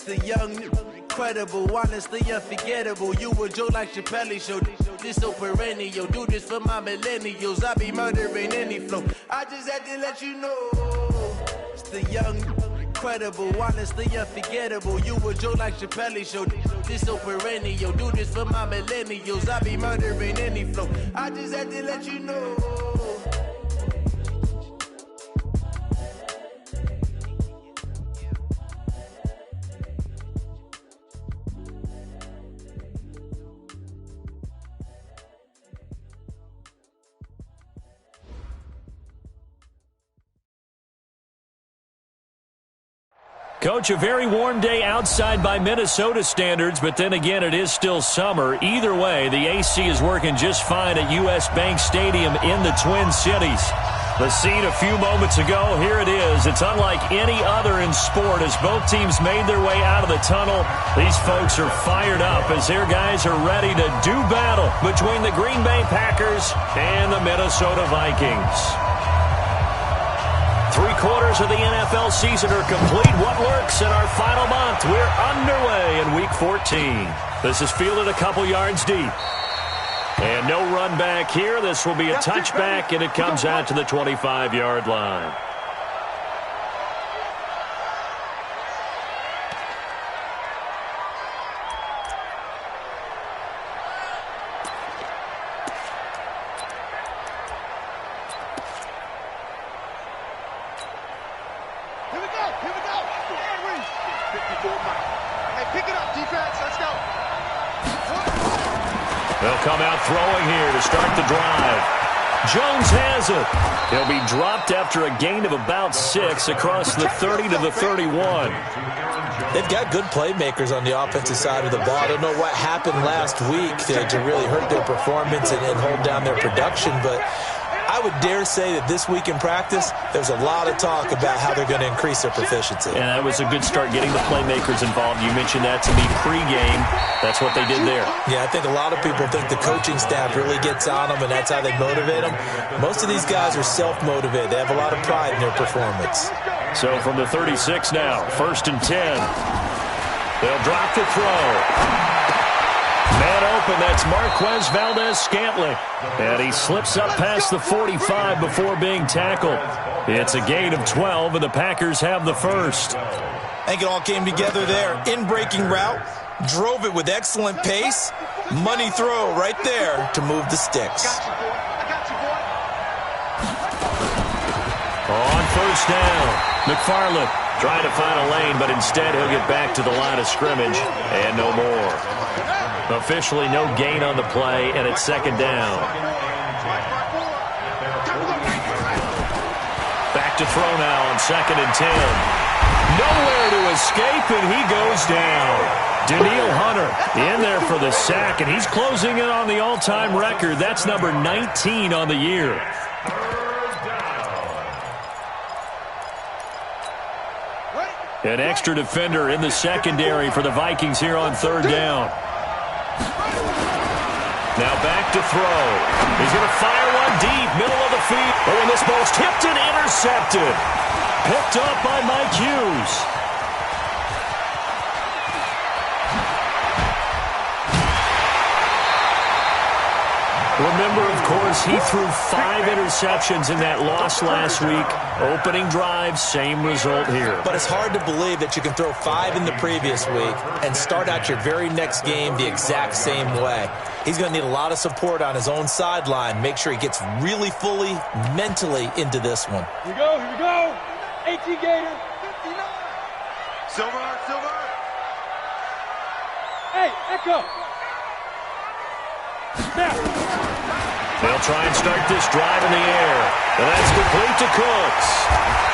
The young, incredible, honestly unforgettable. You a joke like Chappelle Show. This so perennial. Do this for my millennials. I be murdering any flow. I just had to let you know. It's the young, incredible, honestly unforgettable. You a joke like Chappelle Show. This so perennial. Do this for my millennials. I be murdering any flow. I just had to let you know. Coach, a very warm day outside by Minnesota standards, but then again, it is still summer. Either way, the AC is working just fine at U.S. Bank Stadium in the Twin Cities. The scene a few moments ago, here it is. It's unlike any other in sport as both teams made their way out of the tunnel. These folks are fired up as their guys are ready to do battle between the Green Bay Packers and the Minnesota Vikings. 3/4 of the NFL season are complete. What works in our final month? We're underway in Week 14. This is fielded a couple yards deep. And no run back here. This will be a touchback, and it comes out to the 25-yard line. They'll come out throwing here to start the drive. Jones has it. He'll be dropped after a gain of about 6 across the 30 to the 31. They've got good playmakers on the offensive side of the ball. I don't know what happened last week to really hurt their performance and hold down their production, but I would dare say that this week in practice, there's a lot of talk about how they're going to increase their proficiency. And that was a good start getting the playmakers involved. You mentioned that to me pregame. That's what they did there. Yeah, I think a lot of people think the coaching staff really gets on them, and that's how they motivate them. Most of these guys are self-motivated. They have a lot of pride in their performance. So from the 36 now, 1st and 10. They'll drop the throw. Man open, that's Marquez Valdez-Scantling. And he slips up past the 45 before being tackled. It's a gain of 12, and the Packers have the first. I think it all came together there. In-breaking route, drove it with excellent pace. Money throw right there to move the sticks. On 1st down, McFarland trying to find a lane, but instead he'll get back to the line of scrimmage, and no more. Officially no gain on the play, and it's 2nd down. Back to throw now on 2nd and 10. Nowhere to escape, and he goes down. Daniil Hunter in there for the sack, and he's closing in on the all-time record. That's number 19 on the year. An extra defender in the secondary for the Vikings here on 3rd down. Now back to throw. He's going to fire one deep, middle of the field. Oh, and this ball's tipped and intercepted. Picked up by Mike Hughes. Remember, of course, he threw 5 interceptions in that loss last week. Opening drive, same result here. But it's hard to believe that you can throw 5 in the previous week and start out your very next game the exact same way. He's going to need a lot of support on his own sideline. Make sure he gets really fully, mentally into this one. Here we go, here we go. 18 Gator. 59. Silver. Hey, Echo. They'll try and start this drive in the air. And that's complete to Cooks.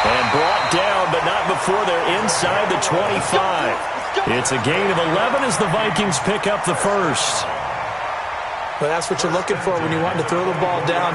And brought down, but not before they're inside the 25. It's a gain of 11 as the Vikings pick up the first. Well, that's what you're looking for when you want to throw the ball down.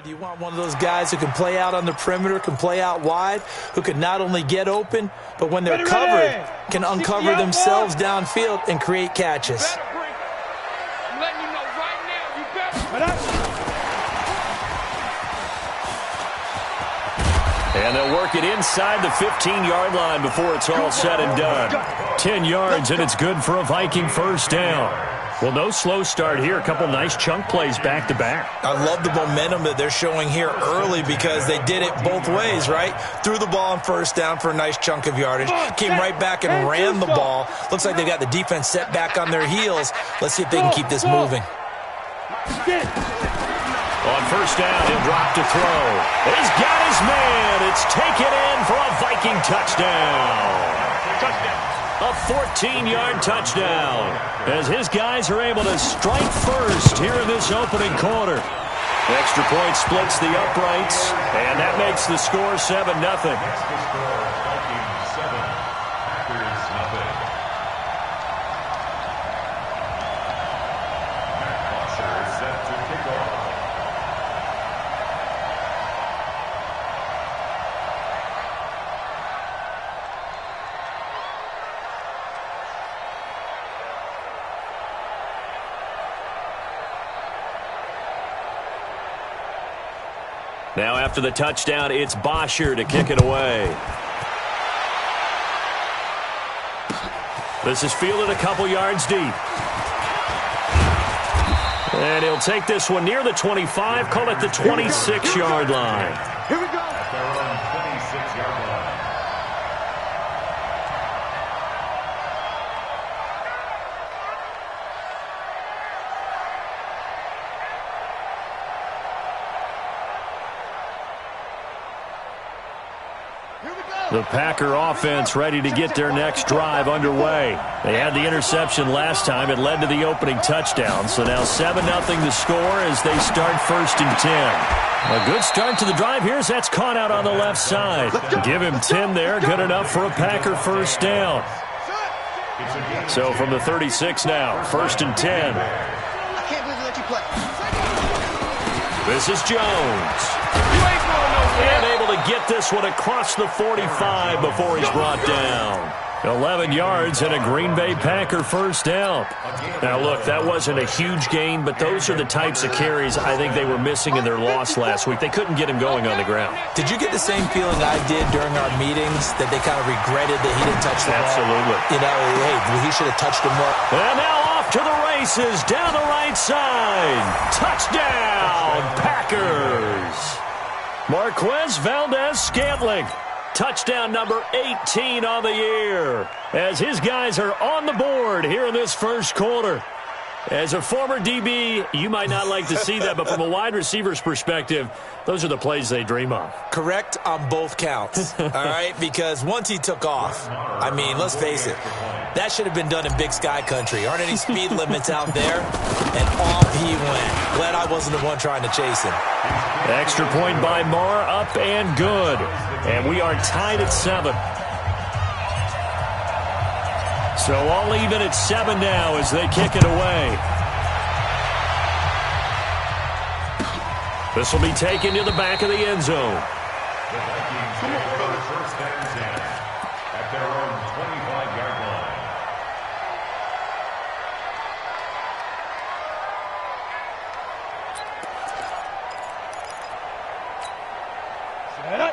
You want one of those guys who can play out on the perimeter, can play out wide, who can not only get open, but when they're covered, can uncover themselves downfield and create catches. I'm letting you know right now, you better. And they'll work it inside the 15-yard line before it's all said and done. 10 yards, and it's good for a Viking first down. Well, no slow start here. A couple nice chunk plays back-to-back. I love the momentum that they're showing here early because they did it both ways, right? Threw the ball on first down for a nice chunk of yardage. Came right back and ran the ball. Looks like they got the defense set back on their heels. Let's see if they can keep this moving. On first down, he'll drop to throw. He's got his man. It's taken in for a Viking touchdown. A 14-yard touchdown as his guys are able to strike first here in this opening quarter. Extra point splits the uprights, and that makes the score 7-0. Now after the touchdown, it's Bosher to kick it away. This is fielded a couple yards deep. And he'll take this one near the 25, call it the 26-yard line. Here we go. At their own 26-yard line. The Packer offense ready to get their next drive underway. They had the interception last time. It led to the opening touchdown. So now 7-0 the score as they start 1st and 10. A good start to the drive here as that's caught out on the left side. Give him 10 there. Good enough for a Packer first down. So from the 36 now, 1st and 10. I can't believe we let you play. This is Jones. And able to get this one across the 45 before he's brought down. 11 yards and a Green Bay Packer first down. Now, look, that wasn't a huge gain, but those are the types of carries I think they were missing in their loss last week. They couldn't get him going on the ground. Did you get the same feeling I did during our meetings, that they kind of regretted that he didn't touch the ball? Absolutely. You know, hey, he should have touched him more. And now off to the races down the right side. Touchdown, Packers. Marquez Valdez-Scantling. Touchdown number 18 on the year as his guys are on the board here in this first quarter. As a former DB, you might not like to see that, but from a wide receiver's perspective, those are the plays they dream of. Correct on both counts, all right? Because once he took off, I mean, let's face it, that should have been done in Big Sky country. Aren't any speed limits out there? And off he went. Glad I wasn't the one trying to chase him. Extra point by Marr, up and good. And we are tied at 7. So all even at 7 now as they kick it away. This will be taken to the back of the end zone. The Vikings get for the first and 10 at their own 25-yard line.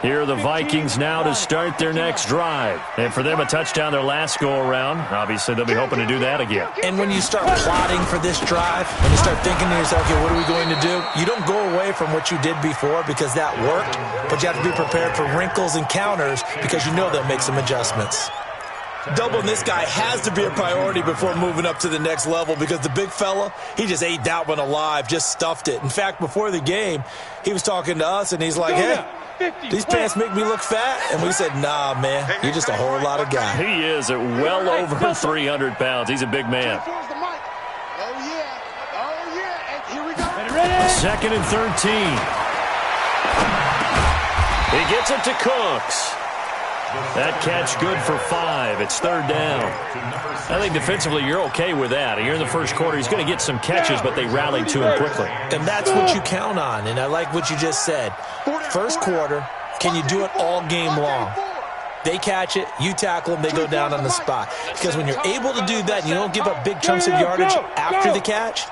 Here are the Vikings now to start their next drive. And for them, a touchdown their last go-around. Obviously, they'll be hoping to do that again. And when you start plotting for this drive, when you start thinking to yourself, okay, what are we going to do? You don't go away from what you did before because that worked, but you have to be prepared for wrinkles and counters because you know they'll make some adjustments. Doubling this guy has to be a priority before moving up to the next level because the big fella, he just ate that one alive, just stuffed it. In fact, before the game, he was talking to us, and he's like, hey, these pants make me look fat? And we said, nah, man, you're just a whole lot of guy. He is at well over 300 pounds. He's a big man. Oh, yeah. Oh, yeah. And here we go. 2nd and 13. He gets it to Cooks. That catch good for 5. It's third down. I think defensively you're okay with that. Here in the first quarter, he's going to get some catches, but they rallied to him quickly. And that's what you count on, and I like what you just said. First quarter, can you do it all game long? They catch it, you tackle them, they go down on the spot. Because when you're able to do that, you don't give up big chunks of yardage after the catch,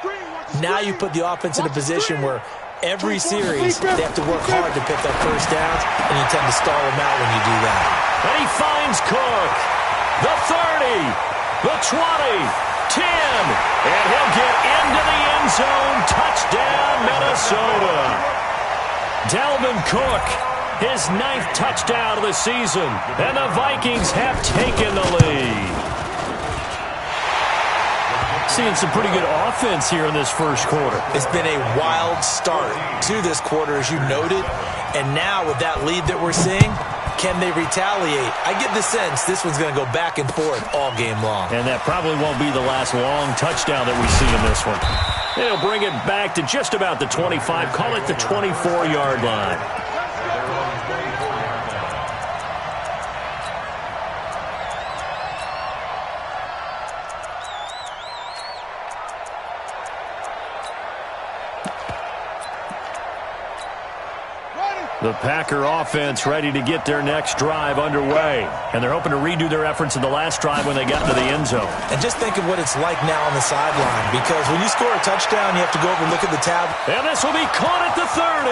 now you put the offense in a position where every series they have to work hard to pick up first downs, and you tend to stall them out when you do that. And he finds Cook. The 30, the 20, 10, and he'll get into the end zone. Touchdown, Minnesota. Dalvin Cook, his 9th touchdown of the season, and the Vikings have taken the lead. Seeing some pretty good offense here in this first quarter. It's been a wild start to this quarter, as you noted, and now with that lead that we're seeing, can they retaliate? I get the sense this one's going to go back and forth all game long. And that probably won't be the last long touchdown that we see in this one. They'll bring it back to just about the 25, call it the 24-yard line. The Packer offense ready to get their next drive underway. And they're hoping to redo their efforts in the last drive when they got to the end zone. And just think of what it's like now on the sideline. Because when you score a touchdown, you have to go over and look at the tab. And this will be caught at the 30.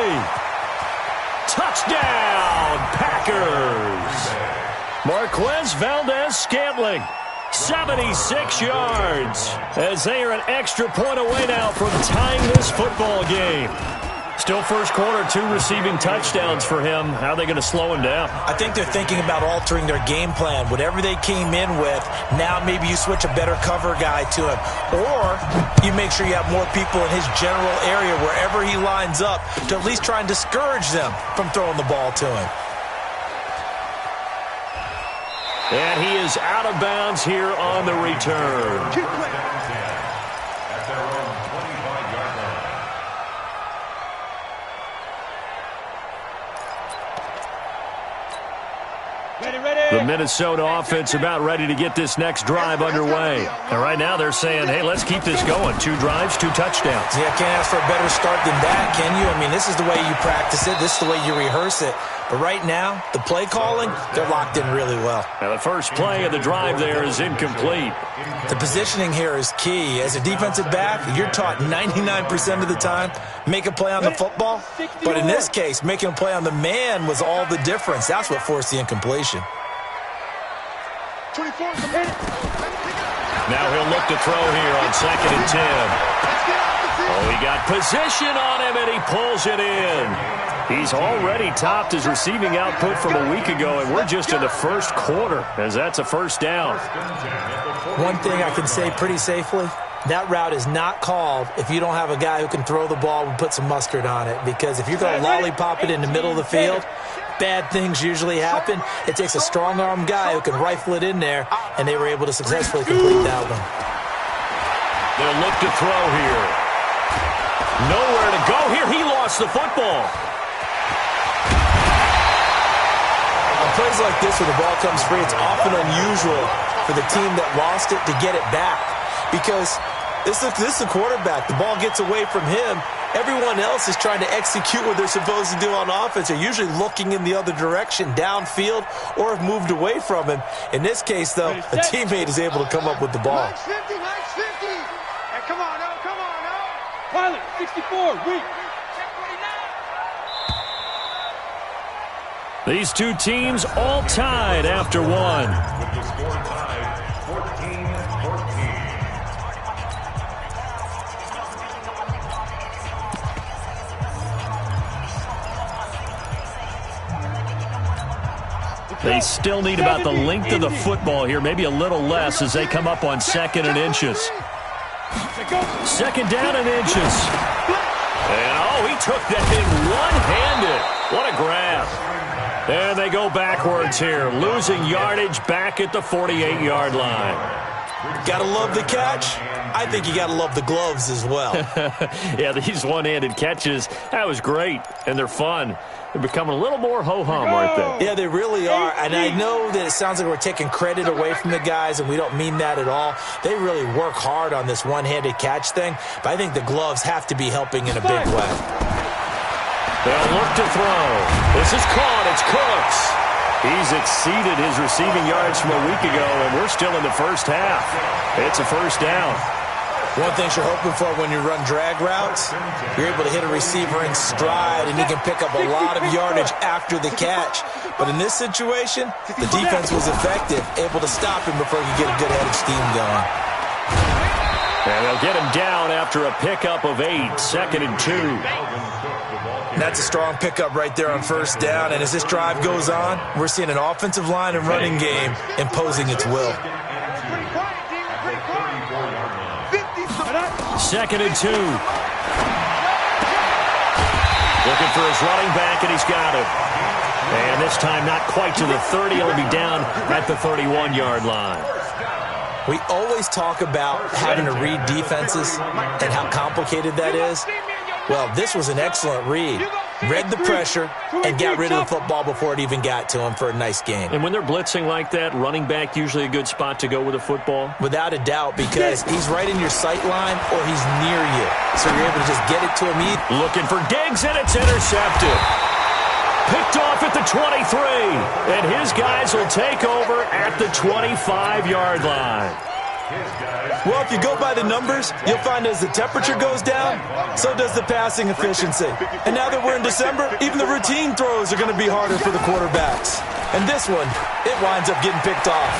Touchdown, Packers. Marquez Valdez-Scantling, 76 yards. As they are an extra point away now from tying this football game. Still first quarter, 2 receiving touchdowns for him. How are they going to slow him down? I think they're thinking about altering their game plan. Whatever they came in with, now maybe you switch a better cover guy to him. Or you make sure you have more people in his general area wherever he lines up to at least try and discourage them from throwing the ball to him. And he is out of bounds here on the return. The Minnesota offense about ready to get this next drive underway. And right now they're saying, hey, let's keep this going. 2 drives, 2 touchdowns. Yeah, can't ask for a better start than that, can you? I mean, this is the way you practice it. This is the way you rehearse it. But right now, the play calling, they're locked in really well. Now the first play of the drive there is incomplete. The positioning here is key. As a defensive back, you're taught 99% of the time, make a play on the football. But in this case, making a play on the man was all the difference. That's what forced the incompletion. Now he'll look to throw here on 2nd and 10. Oh, he got position on him, and he pulls it in. He's already topped his receiving output from a week ago, and we're just in the first quarter, as that's a first down. One thing I can say pretty safely, that route is not called if you don't have a guy who can throw the ball and put some mustard on it. Because if you're going to lollipop it in the middle of the field, bad things usually happen. It takes a strong-arm guy who can rifle it in there, and they were able to successfully complete that one. They'll look to throw here. Nowhere to go here. He lost the football. On plays like this where the ball comes free, it's often unusual for the team that lost it to get it back. Because this is a quarterback. The ball gets away from him. Everyone else is trying to execute what they're supposed to do on offense. They're usually looking in the other direction, downfield, or have moved away from him. In this case, though, a teammate is able to come up with the ball. Max 50, Max 50. Hey, come on now, come on now. Pilot, 64, weak. These two teams all tied after one. With the score tied 14-14. They still need about the length of the football here, maybe a little less as they come up on 2nd and inches. 2nd down and inches. And, oh, he took that in one-handed. What a grab. And they go backwards here, losing yardage back at the 48-yard line. Gotta love the catch. I think you gotta love the gloves as well. Yeah, these one-handed catches, that was great, and they're fun. They're becoming a little more ho-hum, aren't they? Yeah, they really are. And I know that it sounds like we're taking credit away from the guys, and we don't mean that at all. They really work hard on this one-handed catch thing, but I think the gloves have to be helping in a big way. They'll look to throw. This is caught. It's Cooks. He's exceeded his receiving yards from a week ago, and we're still in the first half. It's a first down. One thing you're hoping for when you run drag routes, you're able to hit a receiver in stride, and he can pick up a lot of yardage after the catch. But in this situation, the defense was effective, able to stop him before he could get a good head of steam going. And they'll get him down after a pickup of 8, 2nd and 2. And that's a strong pickup right there on first down. And as this drive goes on, we're seeing an offensive line and running game imposing its will. 2nd and 2. Looking for his running back, and he's got him. And this time not quite to the 30. He'll be down at the 31-yard line. We always talk about having to read defenses and how complicated that is. Well, this was an excellent read. Read the pressure and got rid of the football before it even got to him for a nice game. And when they're blitzing like that, running back usually a good spot to go with a football? Without a doubt, because he's right in your sight line or he's near you. So you're able to just get it to him. Looking for Diggs, and it's intercepted. Picked off at the 23. And his guys will take over at the 25-yard line. Well, if you go by the numbers, you'll find as the temperature goes down, so does the passing efficiency. And now that we're in December, even the routine throws are going to be harder for the quarterbacks. And this one, it winds up getting picked off.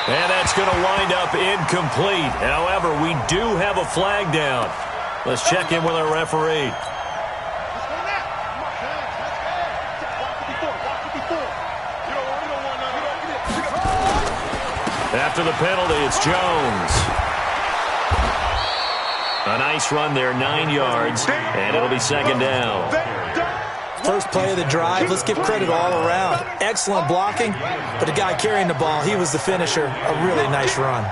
And that's going to wind up incomplete. However, we do have a flag down. Let's check in with our referee. After the penalty, it's Jones. A nice run there, 9 yards, and it'll be 2nd down. First play of the drive, let's give credit all around. Excellent blocking, but the guy carrying the ball, he was the finisher. A really nice run.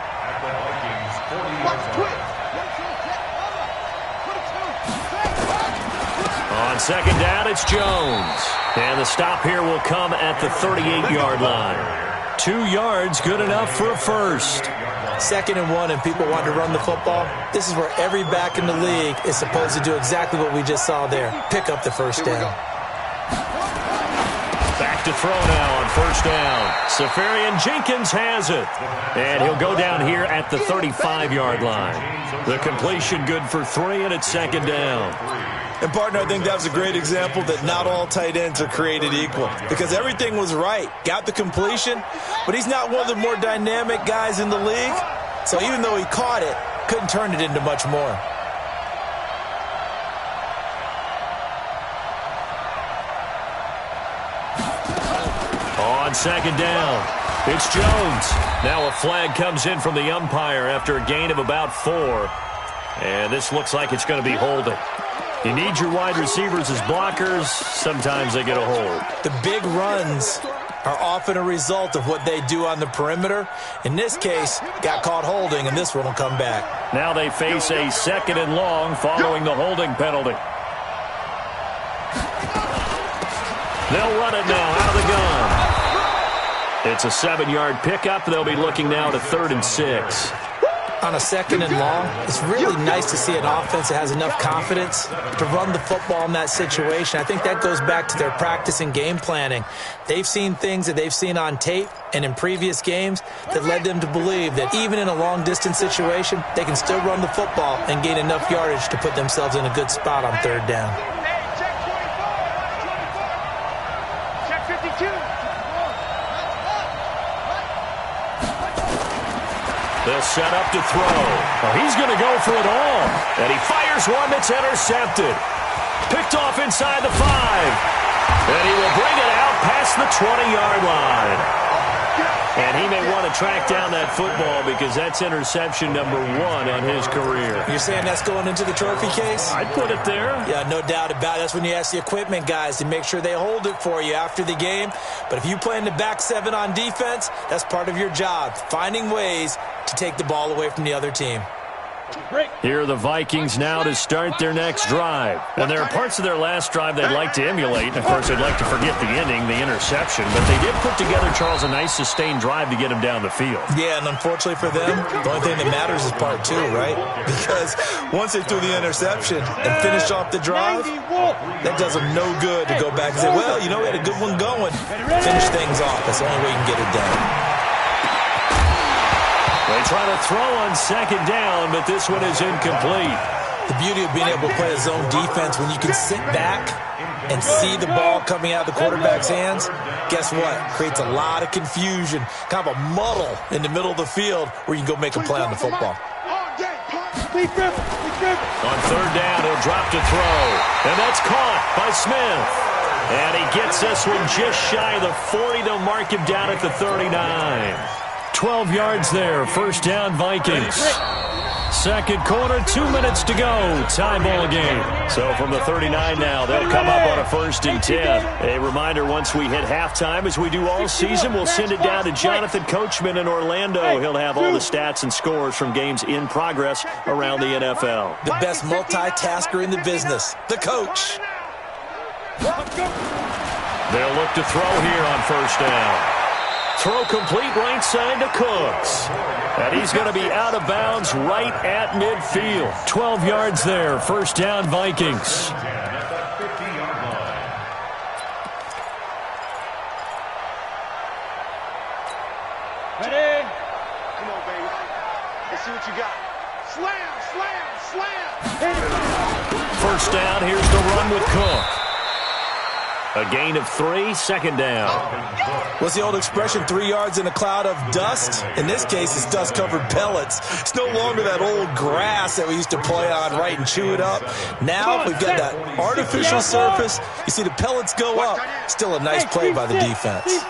On 2nd down, it's Jones. And the stop here will come at the 38-yard line. 2 yards, good enough for a first. 2nd and 1, and people want to run the football. This is where every back in the league is supposed to do exactly what we just saw there. Pick up the first down. Back to throw now on first down. Safarian Jenkins has it. And he'll go down here at the 35-yard line. The completion good for 3, and it's 2nd down. And, partner, I think that was a great example that not all tight ends are created equal because everything was right. Got the completion, but he's not one of the more dynamic guys in the league. So even though he caught it, couldn't turn it into much more. On 2nd down, it's Jones. Now a flag comes in from the umpire after a gain of about 4. And this looks like it's going to be holding. You need your wide receivers as blockers. Sometimes they get a hold. The big runs are often a result of what they do on the perimeter. In this case, got caught holding, and this one will come back. Now they face a 2nd and long following the holding penalty. They'll run it now out of the gun. It's a 7-yard pickup. They'll be looking now to 3rd and 6. On a 2nd and long, it's really nice to see an offense that has enough confidence to run the football in that situation. I think that goes back to their practice and game planning. They've seen things that they've seen on tape and in previous games that led them to believe that even in a long-distance situation, they can still run the football and gain enough yardage to put themselves in a good spot on 3rd down. Check 52. They'll set up to throw. Oh, he's going to go for it all. And he fires one that's intercepted. Picked off inside the 5. And he will bring it out past the 20-yard line. And he may want to track down that football because that's interception number 1 on his career. You're saying that's going into the trophy case? I'd put it there. Yeah, no doubt about it. That's when you ask the equipment guys to make sure they hold it for you after the game. But if you play in the back 7 on defense, that's part of your job, finding ways to take the ball away from the other team. Here are the Vikings now to start their next drive. And there are parts of their last drive they'd like to emulate. Of course, they'd like to forget the ending, the interception. But they did put together, Charles, a nice sustained drive to get him down the field. Yeah, and unfortunately for them, the only thing that matters is part two, right? Because once they threw the interception and finished off the drive, that does them no good to go back and say, well, you know, we had a good one going. Finish things off. That's the only way you can get it done. They try to throw on second down, but this one is incomplete. The beauty of being able to play a zone defense, when you can sit back and see the ball coming out of the quarterback's hands, guess what? Creates a lot of confusion, kind of a muddle in the middle of the field where you can go make a play on the football. On third down, he'll drop to throw. And that's caught by Smith. And he gets this one just shy of the 40. They'll mark him down at the 39. 12 yards there. First down, Vikings. Second quarter, 2 minutes to go. Tie ball game. So from the 39 now, they'll come up on a 1st and 10. A reminder, once we hit halftime, as we do all season, we'll send it down to Jonathan Coachman in Orlando. He'll have all the stats and scores from games in progress around the NFL. The best multitasker in the business, the coach. They'll look to throw here on first down. Throw complete right side to Cooks. And he's going to be out of bounds right at midfield. 12 yards there. First down, Vikings. Ready? Come on, baby. Let's see what you got. Slam, slam, slam. First down. Here's the run with Cook. A gain of 3, second down. What's the old expression, 3 yards in a cloud of dust? In this case, it's dust-covered pellets. It's no longer that old grass that we used to play on, right, and chew it up. Now we've got that artificial surface. You see the pellets go up. Still a nice play by the defense.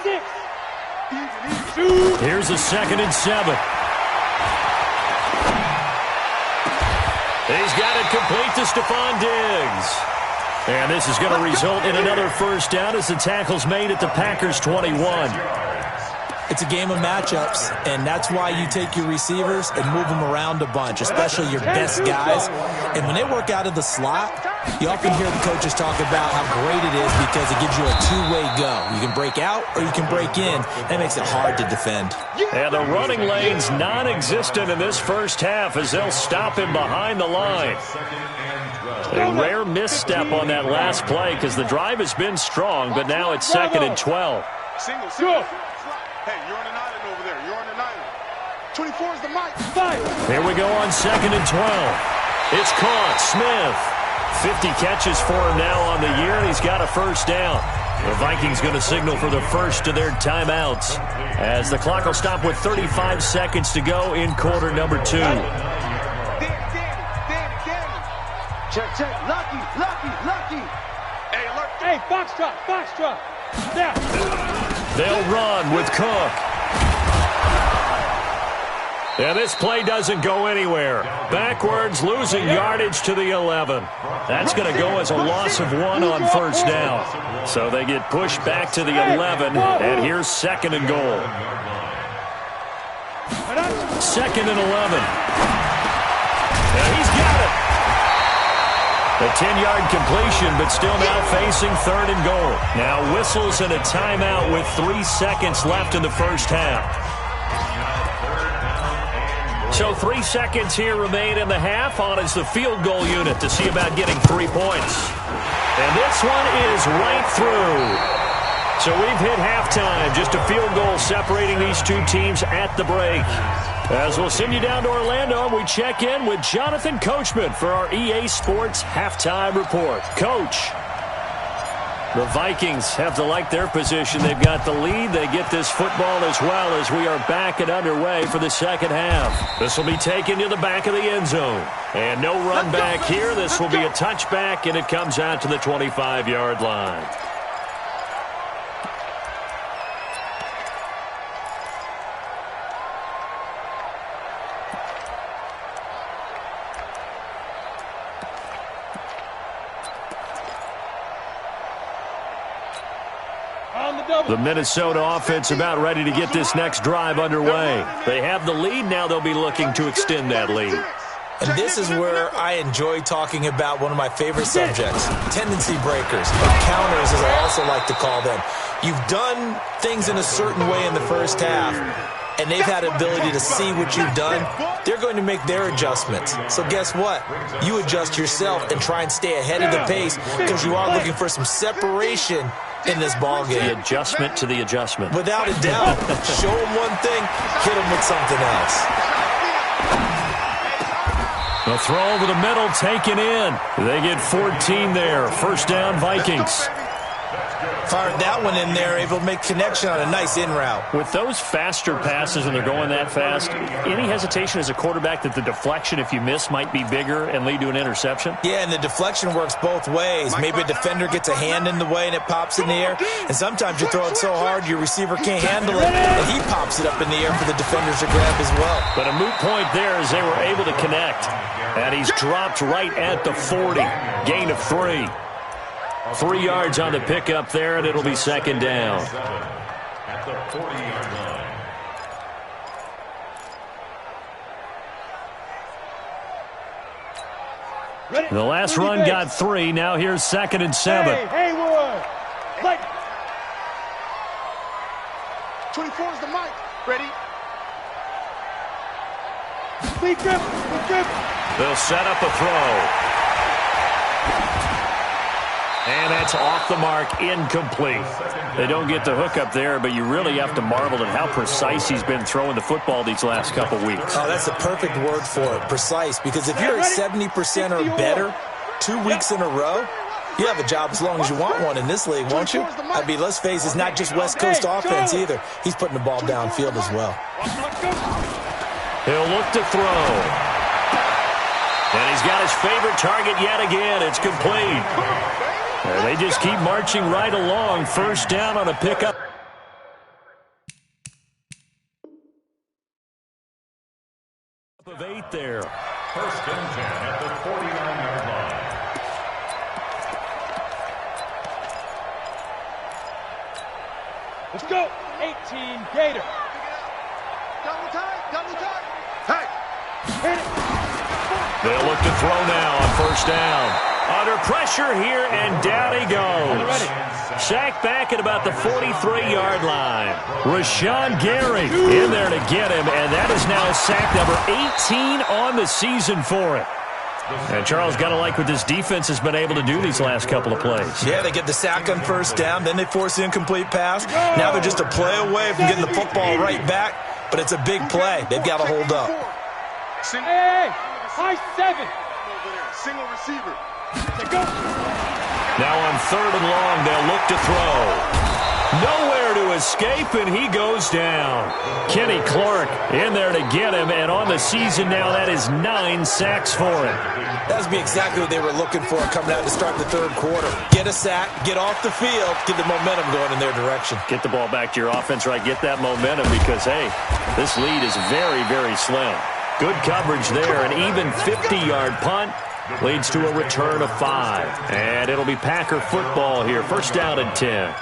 Here's a 2nd and 7. He's got it complete to Stephon Diggs. And this is going to result in another first down as the tackle's made at the Packers' 21. It's a game of matchups, and that's why you take your receivers and move them around a bunch, especially your best guys. And when they work out of the slot, you often hear the coaches talk about how great it is because it gives you a two-way go. You can break out or you can break in. That makes it hard to defend. And the running lane's non-existent in this first half as they'll stop him behind the line. A rare misstep on that last play because the drive has been strong, but now it's 2nd and 12. Single. Hey, you're on an island over there. You're on an island. 24 is the mic. Here we go on 2nd and 12. It's caught. Smith. 50 catches for him now on the year, and he's got a first down. The Vikings going to signal for the first of their timeouts as the clock will stop with 35 seconds to go in quarter number 2. Check. Lucky. Hey, alert. Hey, foxtrot. There. They'll run with Cook. And this play doesn't go anywhere. Backwards, losing yardage to the 11. That's going to go as a loss of 1 on first down. So they get pushed back to the 11, and here's 2nd and goal. 2nd and 11. And he's got it. A 10-yard completion, but still now facing 3rd and goal. Now whistles and a timeout with 3 seconds left in the first half. So 3 seconds here remain in the half. On is the field goal unit to see about getting 3 points. And this one is right through. So we've hit halftime. Just a field goal separating these two teams at the break. As we'll send you down to Orlando, we check in with Jonathan Coachman for our EA Sports Halftime Report. Coach, the Vikings have to like their position. They've got the lead. They get this football as well as we are back and underway for the second half. This will be taken to the back of the end zone. And no run back here. This will be a touchback, and it comes out to the 25-yard line. The Minnesota offense about ready to get this next drive underway. They have the lead. Now they'll be looking to extend that lead. And this is where I enjoy talking about one of my favorite subjects, tendency breakers, or counters as I also like to call them. You've done things in a certain way in the first half, and they've had the ability to see what you've done. They're going to make their adjustments. So guess what? You adjust yourself and try and stay ahead of the pace because you are looking for some separation in this ball game. The adjustment to the adjustment. Without a doubt. Show them one thing, hit them with something else. The throw over the middle taken in. They get 14 there. First down, Vikings. Fired that one in there, able to make connection on a nice in route. With those faster passes when they're going that fast, any hesitation as a quarterback that the deflection, if you miss, might be bigger and lead to an interception? Yeah, and the deflection works both ways. Maybe a defender gets a hand in the way and it pops in the air. And sometimes you throw it so hard your receiver can't handle it, and he pops it up in the air for the defenders to grab as well. But a moot point there as they were able to connect. And he's dropped right at the 40. Gain of 3. 3 yards on the pickup there, and it'll be second down. At the 40-yard line. The last run got 3. Now here's 2nd and 7. Hey, Haywood. Like 24 is the mic. Ready? Big grip. They'll set up a throw. And that's off the mark, incomplete. They don't get the hook up there, but you really have to marvel at how precise he's been throwing the football these last couple weeks. Oh, that's the perfect word for it, precise, because if you're at 70% or better 2 weeks in a row, you have a job as long as you want one in this league, won't you? I mean, let's face it, it's not just West Coast offense either. He's putting the ball downfield as well. He'll look to throw. And he's got his favorite target yet again. It's complete. And they just keep marching right along. First down on a pickup. Of 8 there. First and 10 at the 49-yard line. Let's go. 18 Gator. Double tight. Hey. Hit it. They'll look to throw now on first down. Under pressure here, and down he goes. Sacked back at about the 43-yard line. Rashawn Gary in there to get him, and that is now sack number 18 on the season for him. And Charles, got to like what this defense has been able to do these last couple of plays. Yeah, they get the sack on first down, then they force the incomplete pass. Now they're just a play away from getting the football right back, but it's a big play. They've got to hold up. Hey, high 7. Single receiver. Now on 3rd and long, they'll look to throw. Nowhere to escape, and he goes down. Kenny Clark in there to get him, and on the season now, that is 9 sacks for him. That would be exactly what they were looking for coming out to start the third quarter. Get a sack, get off the field, get the momentum going in their direction. Get the ball back to your offense, right? Get that momentum because, hey, this lead is very, very slim. Good coverage there, an even 50-yard punt. Leads to a return of 5. And it'll be Packer football here. First down and 10.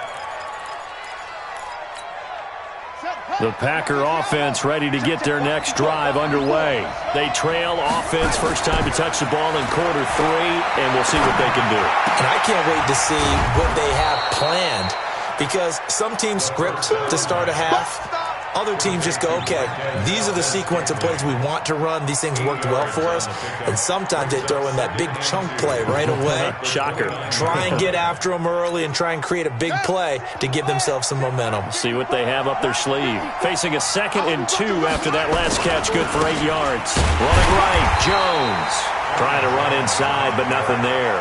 The Packer offense ready to get their next drive underway. They trail offense, first time to touch the ball in quarter 3, and we'll see what they can do. And I can't wait to see what they have planned, because some teams script to start a half. Other teams just go, okay, these are the sequence of plays we want to run. These things worked well for us. And sometimes they throw in that big chunk play right away. Shocker. Try and get after them early and try and create a big play to give themselves some momentum. See what they have up their sleeve. Facing a 2nd and 2 after that last catch, good for 8 yards. Running right, Jones. Trying to run inside, but nothing there.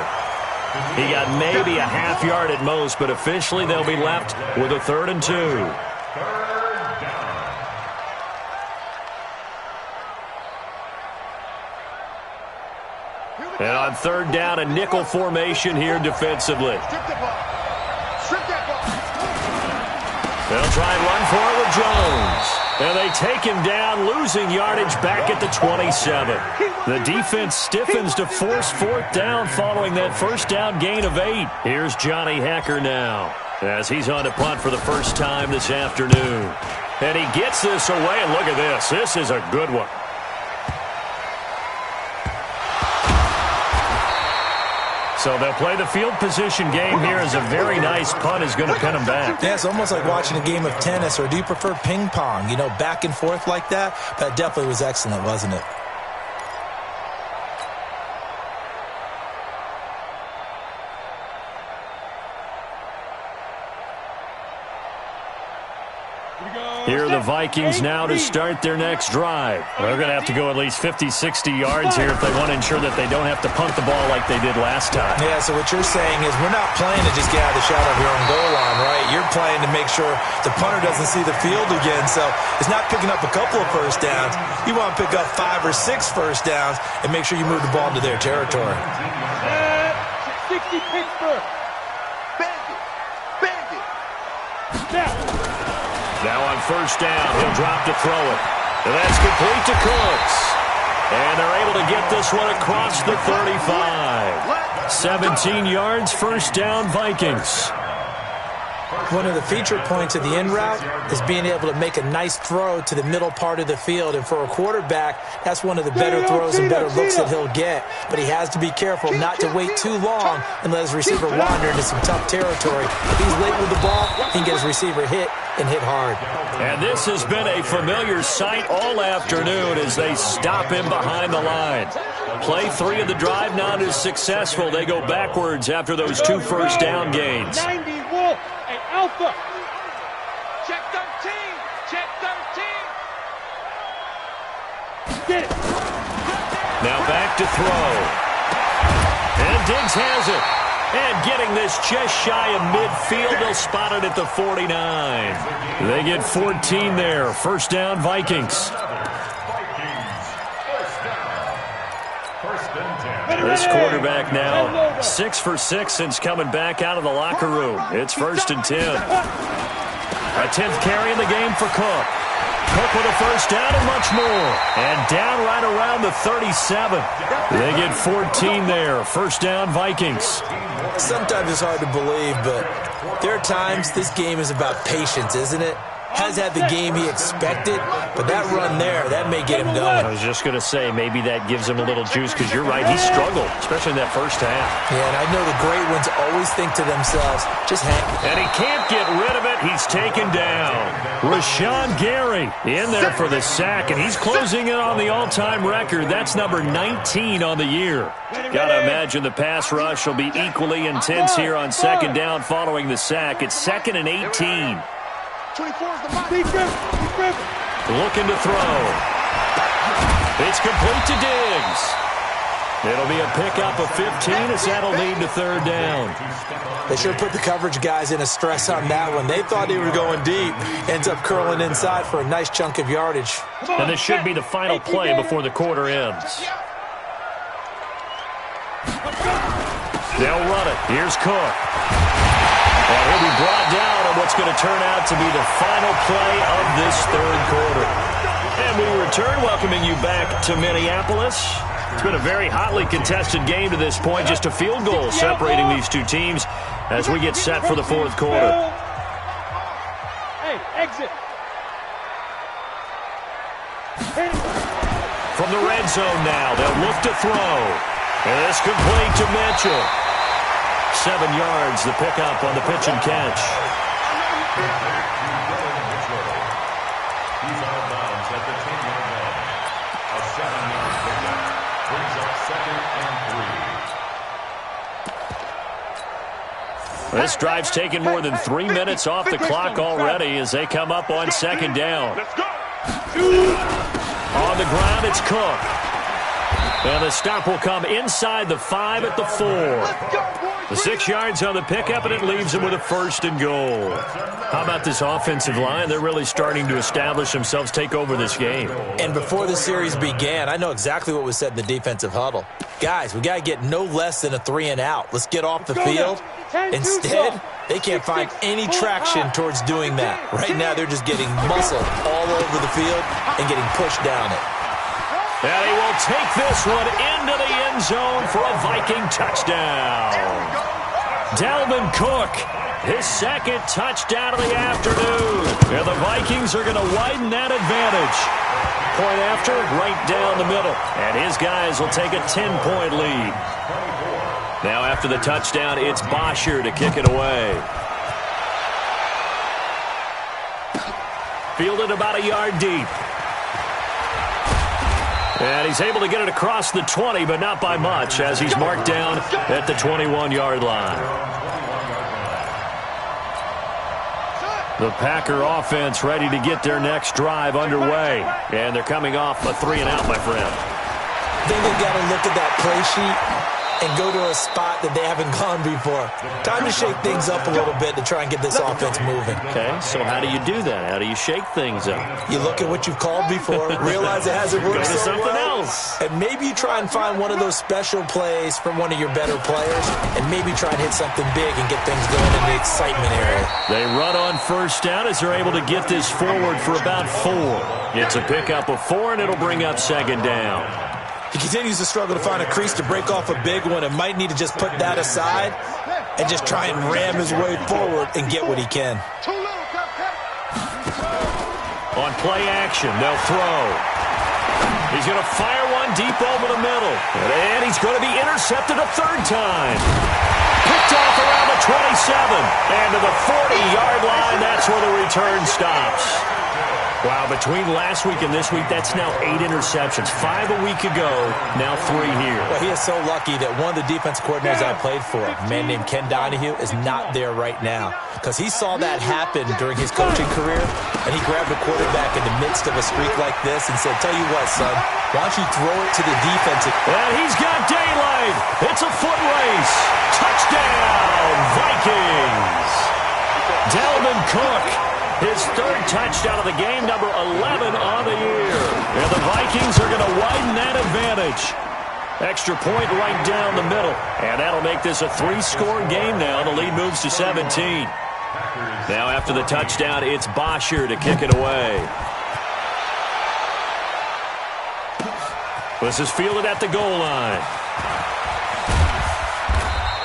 He got maybe a half yard at most, but officially they'll be left with a 3rd and 2. And on 3rd down, a nickel formation here defensively. They'll try and run for it with Jones. And they take him down, losing yardage back at the 27. The defense stiffens to force 4th down following that first down gain of 8. Here's Johnny Hacker now as he's on to punt for the first time this afternoon. And he gets this away, and look at this. This is a good one. So they'll play the field position game here as a very nice punt is going to pin them back. Yeah, it's almost like watching a game of tennis, or do you prefer ping pong? You know, back and forth like that? That definitely was excellent, wasn't it? Here are the Vikings now to start their next drive. They're going to have to go at least 50, 60 yards here if they want to ensure that they don't have to punt the ball like they did last time. Yeah, so what you're saying is we're not playing to just get out of the shadow of your own goal line, right? You're playing to make sure the punter doesn't see the field again. So it's not picking up a couple of first downs. You want to pick up 5 or 6 first downs and make sure you move the ball into their territory. 60 Pittsburgh. Bend it. Snap. Now on first down, he'll drop to throw it. And that's complete to Cooks. And they're able to get this one across the 35. 17 yards, first down, Vikings. One of the feature points of the in route is being able to make a nice throw to the middle part of the field. And for a quarterback, that's one of the better throws and better looks that he'll get. But he has to be careful not to wait too long and let his receiver wander into some tough territory. If he's late with the ball, he can get his receiver hit and hit hard. And this has been a familiar sight all afternoon as they stop him behind the line. Play 3 of the drive not as successful. They go backwards after those 2 first down gains. 90 Wolf and Alpha. Check 13. Check 13. Get it. Now back to throw. And Diggs has it. And getting this just shy of midfield, they'll spot it at the 49. They get 14 there. First down, Vikings. This quarterback now 6 for 6 since coming back out of the locker room. It's first and 10. A 10th carry in the game for Cook. Cook with a first down and much more. And down right around the 37. They get 14 there. First down, Vikings. Sometimes it's hard to believe, but there are times this game is about patience, isn't it? Has had the game he expected, but that run there, that may get him going. I was just going to say, maybe that gives him a little juice, because you're right, he struggled, especially in that first half. Yeah, and I know the great ones always think to themselves, just hang. And he can't get rid of it. He's taken down. Rashawn Gary in there for the sack, and he's closing in on the all-time record. That's number 19 on the year. Got to imagine the pass rush will be equally intense here on second down following the sack. It's 2nd and 18. 24 is the mark. Looking to throw. It's complete to Diggs. It'll be a pickup of 15 as that'll lead to third down. They sure put the coverage guys in a stress on that one. They thought they were going deep. Ends up curling inside for a nice chunk of yardage. And this should be the final play before the quarter ends. They'll run it. Here's Cook. And he'll be brought down on what's going to turn out to be the final play of this third quarter. And we return, welcoming you back to Minneapolis. It's been a very hotly contested game to this point. Just a field goal separating these two teams as we get set for the fourth quarter. Hey, exit. From the red zone now, they'll look to throw. And it's complete to Mitchell. 7 yards, the pickup on the pitch and catch. He's out of bounds at the 10-yard line. A 7-yard pickup brings up 2nd and 3. This drive's taken more than 3 minutes off the clock already as they come up on second down. Let's go. On the ground, it's Cook. And the stop will come inside the 5 at the 4. The 6 yards on the pickup, and it leaves them with a first and goal. How about this offensive line? They're really starting to establish themselves, take over this game. And before the series began, I know exactly what was said in the defensive huddle. Guys, we got to get no less than a 3 and out. Let's get off the field. Instead, they can't find any traction towards doing that. Right now, they're just getting muscled all over the field and getting pushed down it. And he will take this one into the end zone for a Viking touchdown. Dalvin Cook, his 2nd touchdown of the afternoon. And the Vikings are going to widen that advantage. Point after, right down the middle. And his guys will take a 10-point lead. Now after the touchdown, it's Bosher to kick it away. Fielded about a yard deep. And he's able to get it across the 20, but not by much, as he's marked down at the 21-yard line. The Packer offense ready to get their next drive underway. And they're coming off a 3-and-out, my friend. I think they've got to look at that play sheet and go to a spot that they haven't gone before. Time to shake things up a little bit to try and get this offense moving. Okay, so how do you do that? How do you shake things up? You look at what you've called before, realize it hasn't worked Go to so something well, else. and maybe you try and find one of those special plays from one of your better players, and maybe try and hit something big and get things going in the excitement area. They run on first down as they're able to get this forward for about 4. It's a pickup of 4, and it'll bring up second down. He continues to struggle to find a crease to break off a big one and might need to just put that aside and just try and ram his way forward and get what he can. On play action, they'll throw. He's going to fire one deep over the middle. And he's going to be intercepted a third time. Picked off around the 27. And to the 40-yard line, that's where the return stops. Wow, between last week and this week, that's now 8 interceptions. 5 a week ago, now 3 here. Well, he is so lucky that one of the defense coordinators I played for, a man named Ken Donahue, is not there right now. Because he saw that happen during his coaching career, and he grabbed a quarterback in the midst of a streak like this and said, tell you what, son, why don't you throw it to the defense? And he's got daylight. It's a foot race. Touchdown, Vikings. Dalvin Cook. His third touchdown of the game, number 11 on the year. And the Vikings are going to widen that advantage. Extra point right down the middle. And that'll make this a 3-score game now. The lead moves to 17. Now after the touchdown, it's Bosher to kick it away. This is fielded at the goal line.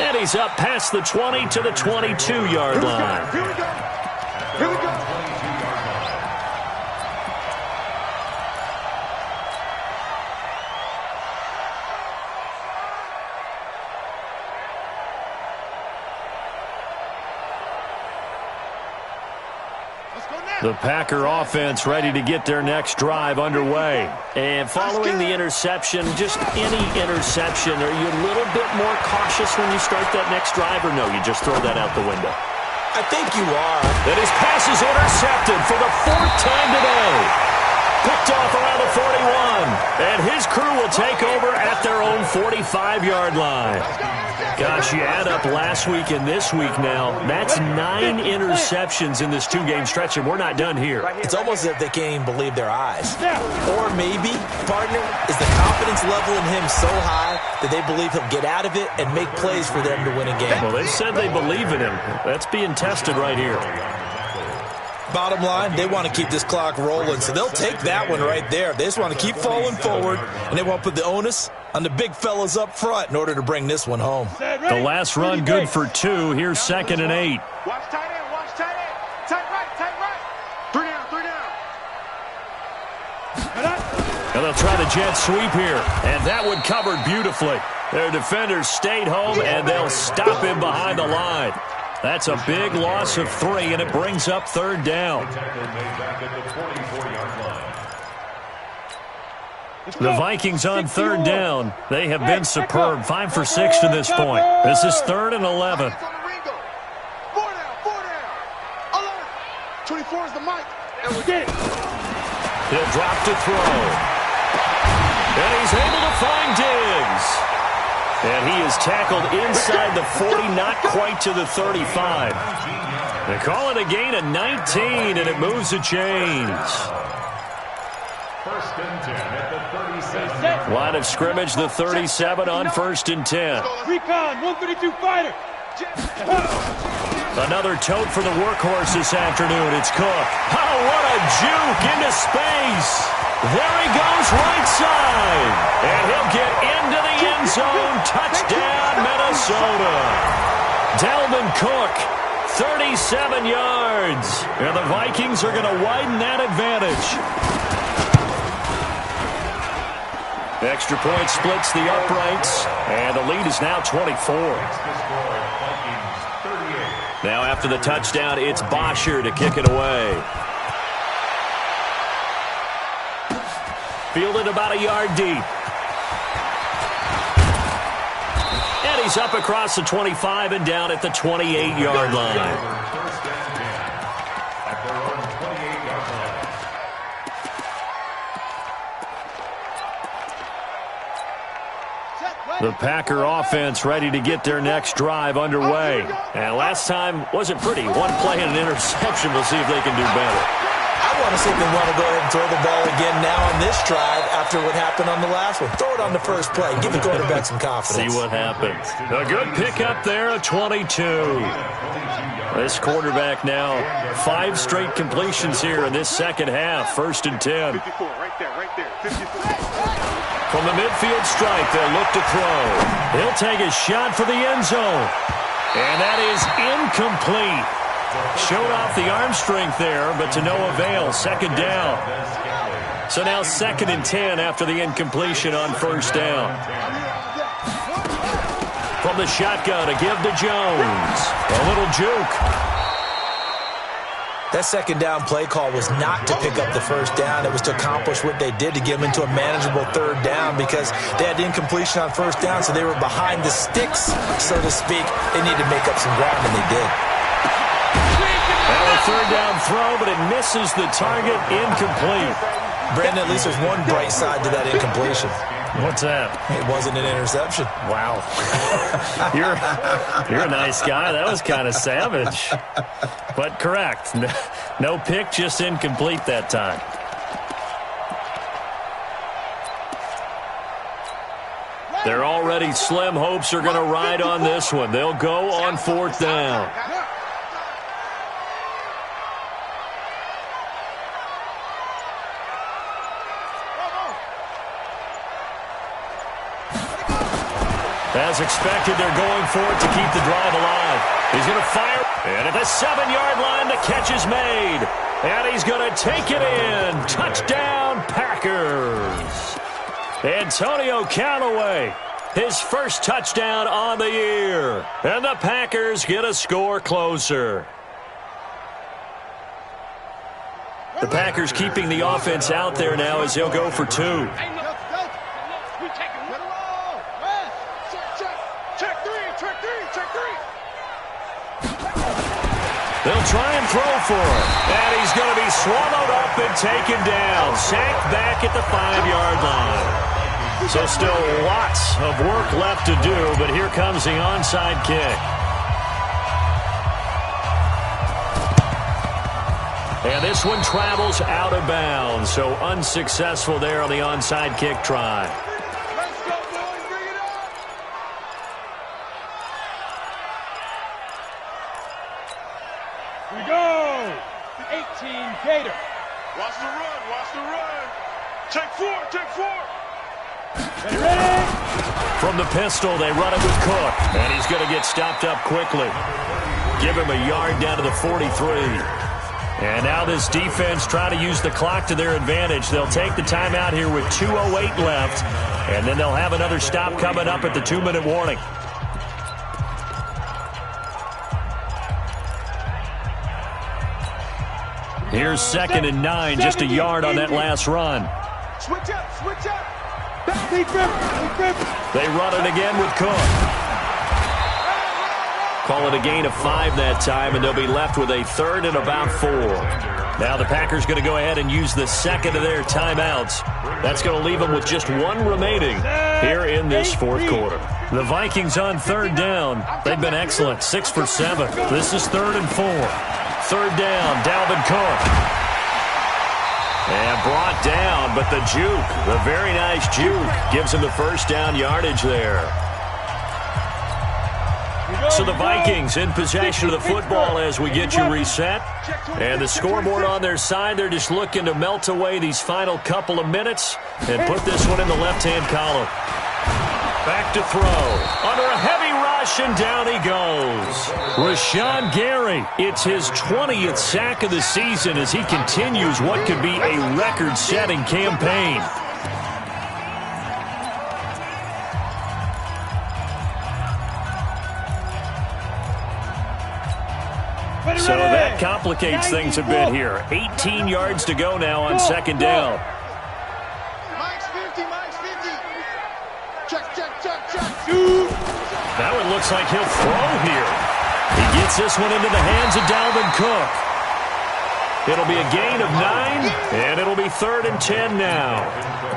And he's up past the 20 to the 22-yard line. Here we go. Here we go. The Packer offense ready to get their next drive underway. And following the interception, just any interception, are you a little bit more cautious when you start that next drive, or no, you just throw that out the window? I think you are. And his pass is intercepted for the 4th time today. Picked off around the 41. And his crew will take over at their own 45-yard line. Gosh, you add up last week and this week now, that's 9 interceptions in this 2-game stretch, and we're not done here. It's almost as if they can't even believe their eyes. Or maybe, partner, is the confidence level in him so high that they believe he'll get out of it and make plays for them to win a game. Well, they said they believe in him. That's being tested right here. Bottom line, they want to keep this clock rolling, so they'll take that one right there. They just want to keep falling forward, and they want to put the onus on the big fellas up front in order to bring this one home. The last run good for 2. Here's 2nd and 8. Watch tight end, watch tight end. Tight right, tight right. 3 down, 3 down. And they'll try the jet sweep here. And that one covered beautifully. Their defenders stayed home, and they'll stop him behind the line. That's a big loss of 3, and it brings up 3rd down. The Vikings on 3rd down. They have been superb. 5 for 6 to this point. This is 3rd and 11. 4 down, 4 down. 11. 24 is the mic. And we get it. He'll drop to throw. And he's able to find Diggs. And he is tackled inside the 40, not quite to the 35. They call it a gain of 19, and it moves the chains. 1st and 10 at the 37. Line of scrimmage, the 37 on 1st and 10. Recon, 132 fighter. Another tote for the workhorse this afternoon. It's Cook. Oh, what a juke into space. There he goes right side. And he'll get into the end zone. Touchdown, Minnesota. Dalvin Cook, 37 yards. And the Vikings are going to widen that advantage. Extra point splits the uprights, and the lead is now 24. Now after the touchdown, it's Bosher to kick it away. Fielded about a yard deep. And he's up across the 25 and down at the 28-yard line. The Packer offense ready to get their next drive underway. And last time wasn't pretty. One play and an interception. We'll see if they can do better. I want to see if they want to go ahead and throw the ball again now on this drive after what happened on the last one. Throw it on the first play. Give the quarterback some confidence. See what happens. A good pickup there at 22. This quarterback now 5 straight completions here in this second half. 1st and 10. 54, right there, 54. From the midfield stripe, they'll look to throw. He'll take a shot for the end zone. And that is incomplete. Showed off the arm strength there, but to no avail. 2nd down. So now 2nd and 10 after the incompletion on 1st down. From the shotgun, a give to Jones. A little juke. That 2nd down play call was not to pick up the 1st down. It was to accomplish what they did to get them into a manageable 3rd down because they had incompletion on 1st down, so they were behind the sticks, so to speak. They needed to make up some ground, and they did. Well, a 3rd down throw, but it misses the target, incomplete. Brandon, at least there's one bright side to that incompletion. What's that? It wasn't an interception. Wow. You're a nice guy. That was kind of savage. But correct. No pick, just incomplete that time. Their already slim hopes are going to ride on this one. They'll go on 4th down. As expected, they're going for it to keep the drive alive. He's going to fire. And at the 7-yard line, the catch is made. And he's going to take it in. Touchdown, Packers. Antonio Callaway, his first touchdown on the year. And the Packers get a score closer. The Packers keeping the offense out there now as they'll go for 2. They'll try and throw for it. And he's going to be swallowed up and taken down. Sacked back at the 5-yard line. So still lots of work left to do, but here comes the onside kick. And this one travels out of bounds, so unsuccessful there on the onside kick try. We go. 18 Gator. Watch the run, watch the run. Take 4, take 4. Ready? From the pistol, they run it with Cook. And he's going to get stopped up quickly. Give him a yard down to the 43. And now this defense trying to use the clock to their advantage. They'll take the timeout here with 2:08 left. And then they'll have another stop coming up at the 2-minute warning. Here's 2nd and 9, just a yard on that last run. Switch up, switch up. They run it again with Cook. Call it a gain of 5 that time, and they'll be left with a 3rd and about 4. Now the Packers going to go ahead and use the 2nd of their timeouts. That's going to leave them with just 1 remaining here in this 4th quarter. The Vikings on 3rd down. They've been excellent, 6 for 7. This is 3rd and 4. 3rd down, Dalvin Cook. And brought down, but the juke, the very nice juke, gives him the 1st down yardage there. So the Vikings in possession of the football as we get you reset. And the scoreboard on their side, they're just looking to melt away these final couple of minutes and put this one in the left-hand column. Back to throw. Under a heavy rush, and down he goes. Rashawn Gary, it's his 20th sack of the season as he continues what could be a record-setting campaign. So that complicates things a bit here. 18 yards to go now on second down. Mike's 50, Mike's 50. Check. Shoot. Now it looks like he'll throw here. He gets this one into the hands of Dalvin Cook. It'll be a gain of 9, and it'll be 3rd and 10 now.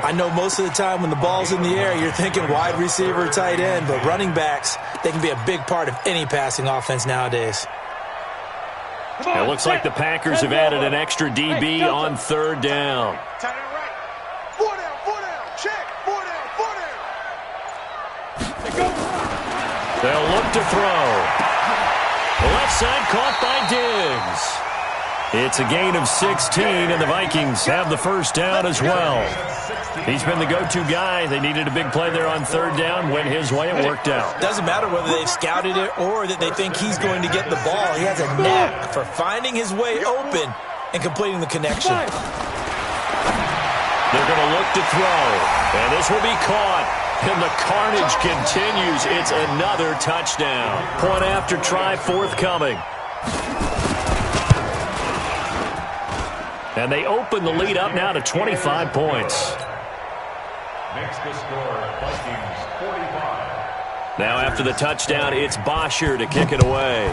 I know most of the time when the ball's in the air, you're thinking wide receiver, tight end, but running backs, they can be a big part of any passing offense nowadays. It looks like the Packers have added an extra DB on 3rd down. Tight end right. 4 down. Check. 4 down. They'll look to throw. Left side caught by Diggs. It's a gain of 16, and the Vikings have the first down as well. He's been the go-to guy. They needed a big play there on 3rd down. Went his way. It worked out. Doesn't matter whether they've scouted it or that they think he's going to get the ball. He has a knack for finding his way open and completing the connection. They're going to look to throw, and this will be caught. And the carnage continues. It's another touchdown. Point after try forthcoming. And they open the lead up now to 25 points. Makes the score Vikings 45. Now after the touchdown, it's Bosher to kick it away.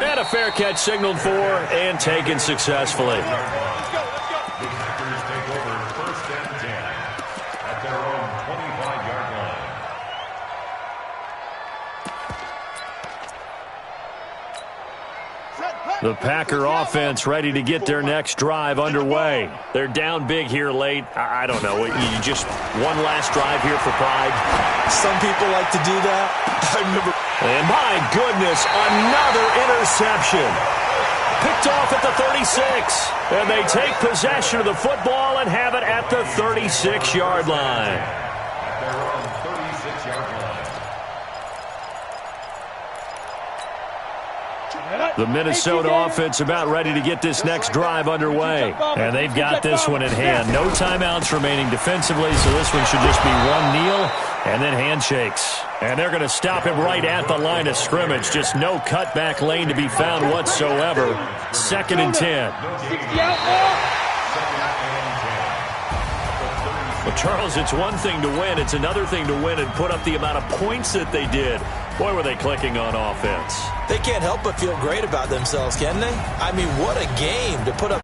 And a fair catch signaled for and taken successfully. The Packers take over 1st and 10 at their own 25-yard line. The Packer offense ready to get their next drive underway. They're down big here late. I don't know. You just one last drive here for pride. Some people like to do that. I remember. And my goodness, another interception. Picked off at the 36. And they take possession of the football and have it at the 36-yard line. At their own 36-yard line. The Minnesota offense about ready to get this next drive underway. And they've got this one in hand. No timeouts remaining defensively, so this one should just be one kneel and then handshakes. And they're going to stop him right at the line of scrimmage. Just no cutback lane to be found whatsoever. 2nd and 10. Well, Charles, it's one thing to win. It's another thing to win and put up the amount of points that they did. Boy, were they clicking on offense. They can't help but feel great about themselves, can they? I mean, what a game to put up.